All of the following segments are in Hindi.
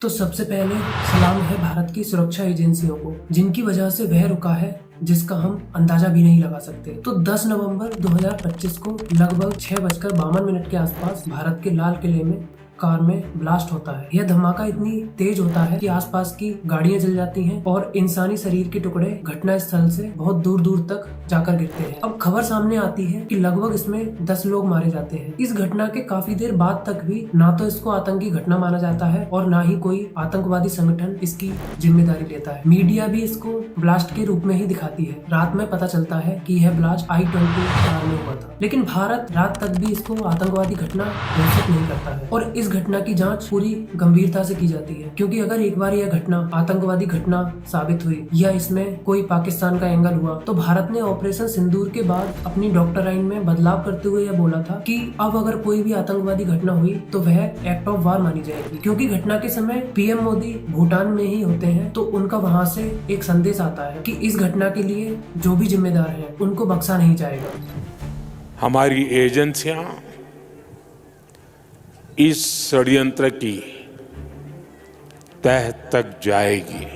तो सबसे पहले सलाम है भारत की सुरक्षा एजेंसियों को, जिनकी वजह से वह रुका है जिसका हम अंदाजा भी नहीं लगा सकते। तो 10 नवंबर 2025 को लगभग 6:52 के आसपास भारत के लाल किले में कार में ब्लास्ट होता है। यह धमाका इतनी तेज होता है कि आसपास की गाड़ियां जल जाती हैं और इंसानी शरीर के टुकड़े घटना स्थल से बहुत दूर दूर तक जाकर गिरते हैं। अब खबर सामने आती है कि लगभग इसमें 10 लोग मारे जाते हैं। इस घटना के काफी देर बाद तक भी ना तो इसको आतंकी घटना माना जाता है और ना ही कोई आतंकवादी संगठन इसकी जिम्मेदारी लेता है। मीडिया भी इसको ब्लास्ट के रूप में ही दिखाती है। रात में पता चलता है कि यह ब्लास्ट I-20 कार में हुआ था, लेकिन भारत रात तक भी इसको आतंकवादी घटना घोषित नहीं करता है और इस घटना की जांच पूरी गंभीरता से की जाती है, क्योंकि अगर एक बार यह घटना आतंकवादी घटना साबित हुई या इसमें कोई पाकिस्तान का एंगल हुआ तो भारत ने ऑपरेशन सिंदूर के बाद अपनी डॉक्ट्राइन में बदलाव करते हुए यह बोला था कि अब अगर कोई भी आतंकवादी घटना हुई तो वह एक्ट ऑफ वार मानी जाएगी। क्योंकि घटना के समय पीएम मोदी भूटान में ही होते हैं, तो उनका वहां से एक संदेश आता है कि इस घटना के लिए जो भी जिम्मेदार है उनको बख्शा नहीं जाएगा। हमारी एजेंसियां इस षड्यंत्र की तह तक जाएगी।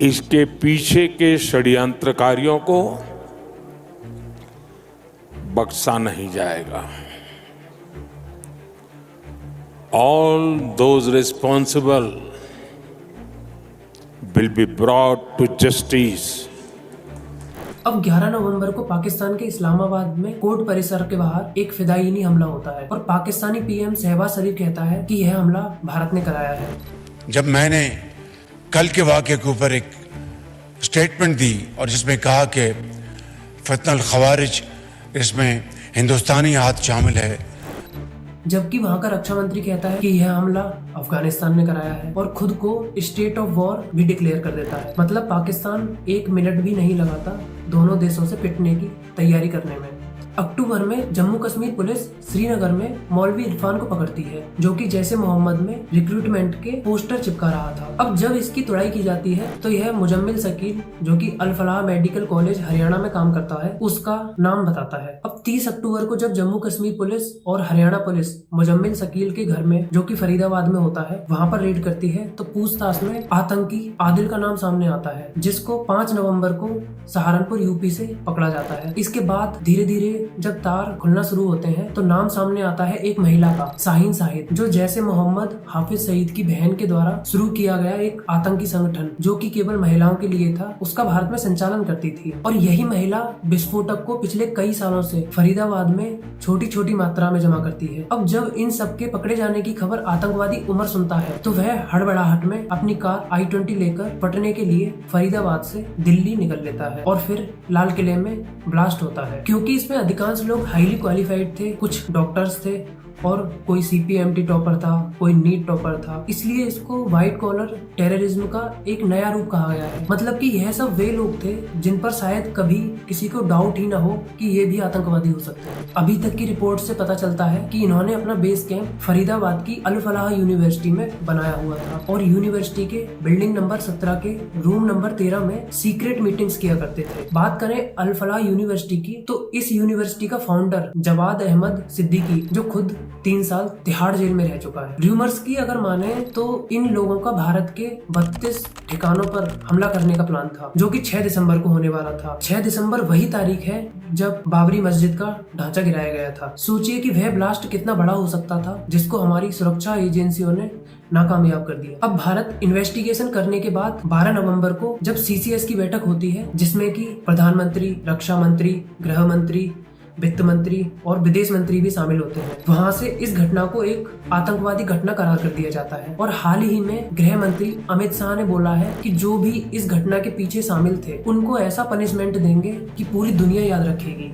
इसके पीछे के षड्यंत्रकारियों को बख्शा नहीं जाएगा। All those responsible will be brought to justice. अब 11 नवंबर को पाकिस्तान के इस्लामाबाद में कोर्ट परिसर के बाहर एक फिदायीनी हमला होता है और पाकिस्तानी पीएम शहबाज शरीफ कहता है कि यह हमला भारत ने कराया है। जब मैंने कल के वाक़े के ऊपर एक स्टेटमेंट दी और जिसमें कहा कि फतनल खवारिज इसमें हिंदुस्तानी हाथ शामिल है, जबकि वहां का रक्षा मंत्री कहता है कि यह हमला अफगानिस्तान ने कराया है और खुद को स्टेट ऑफ वॉर भी डिक्लेयर कर देता है। मतलब पाकिस्तान 1 मिनट भी नहीं लगाता दोनों देशों से पिटने की तैयारी करने में। अक्टूबर में जम्मू कश्मीर पुलिस श्रीनगर में मौलवी इरफान को पकड़ती है, जो कि जैसे मोहम्मद में रिक्रूटमेंट के पोस्टर चिपका रहा था। अब जब इसकी तुड़ाई की जाती है तो यह मुजम्मिल शकील, जो कि अल फलाह मेडिकल कॉलेज हरियाणा में काम करता है, उसका नाम बताता है। अब 30 अक्टूबर को जब जम्मू कश्मीर पुलिस और हरियाणा पुलिस मुजम्मिल शकील के घर में, जो कि फरीदाबाद में होता है, वहाँ पर रेड करती है तो पूछताछ में आतंकी आदिल का नाम सामने आता है, जिसको 5 नवम्बर को सहारनपुर यूपी से पकड़ा जाता है। इसके बाद धीरे धीरे जब तार खुलना शुरू होते हैं तो नाम सामने आता है एक महिला का, शाहीन शाहिद, जो जैसे मोहम्मद हाफिज सईद की बहन के द्वारा शुरू किया गया एक आतंकी संगठन, जो कि केवल महिलाओं के लिए था, उसका भारत में संचालन करती थी। और यही महिला विस्फोटक को पिछले कई सालों से फरीदाबाद में छोटी छोटी मात्रा में जमा करती है। अब जब इन सबके पकड़े जाने की खबर आतंकवादी उमर सुनता है तो वह हड़बड़ाहट में अपनी कार I-20 लेकर पटने के लिए फरीदाबाद से दिल्ली निकल लेता है और फिर लाल किले में ब्लास्ट होता है। क्योंकि इसमें अधिकांश लोग हाईली क्वालिफाइड थे, कुछ डॉक्टर्स थे और कोई CPMT टॉपर था, कोई नीट टॉपर था, इसलिए इसको व्हाइट कॉलर टेररिज्म का एक नया रूप कहा गया है। मतलब कि यह सब वे लोग थे जिन पर शायद कभी किसी को डाउट ही ना हो कि ये भी आतंकवादी हो सकते हैं। अभी तक की रिपोर्ट से पता चलता है कि इन्होंने अपना बेस कैंप फरीदाबाद की अल फलाह यूनिवर्सिटी में बनाया हुआ था और यूनिवर्सिटी के बिल्डिंग नंबर 17 के रूम नंबर 13 में सीक्रेट मीटिंग्स किया करते थे। बात करें अल फलाह यूनिवर्सिटी की, तो इस यूनिवर्सिटी का फाउंडर जवाद अहमद सिद्दीकी, जो खुद 3 साल तिहाड़ जेल में रह चुका है। र्यूमर्स की अगर माने तो इन लोगों का भारत के 32 ठिकानों पर हमला करने का प्लान था, जो कि 6 दिसंबर को होने वाला था। 6 दिसंबर वही तारीख है जब बाबरी मस्जिद का ढांचा गिराया गया था। सोचिए कि वह ब्लास्ट कितना बड़ा हो सकता था, जिसको हमारी सुरक्षा एजेंसियों ने नाकामयाब कर दिया। अब भारत इन्वेस्टिगेशन करने के बाद 12 नवंबर को जब CCS की बैठक होती है, जिसमें कि प्रधानमंत्री, रक्षा मंत्री, गृह मंत्री, वित्त मंत्री और विदेश मंत्री भी शामिल होते हैं, वहां से इस घटना को एक आतंकवादी घटना करार कर दिया जाता है। और हाल ही में गृह मंत्री अमित शाह ने बोला है कि जो भी इस घटना के पीछे शामिल थे उनको ऐसा पनिशमेंट देंगे कि पूरी दुनिया याद रखेगी।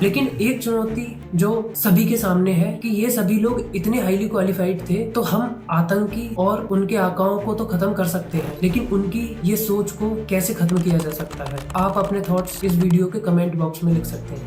लेकिन एक चुनौती जो सभी के सामने है कि ये सभी लोग इतने हाईली क्वालिफाइड थे, तो हम आतंकी और उनके आकाओं को तो खत्म कर सकते हैं, लेकिन उनकी ये सोच को कैसे खत्म किया जा सकता है। आप अपने थॉट्स इस वीडियो के कमेंट बॉक्स में लिख सकते हैं।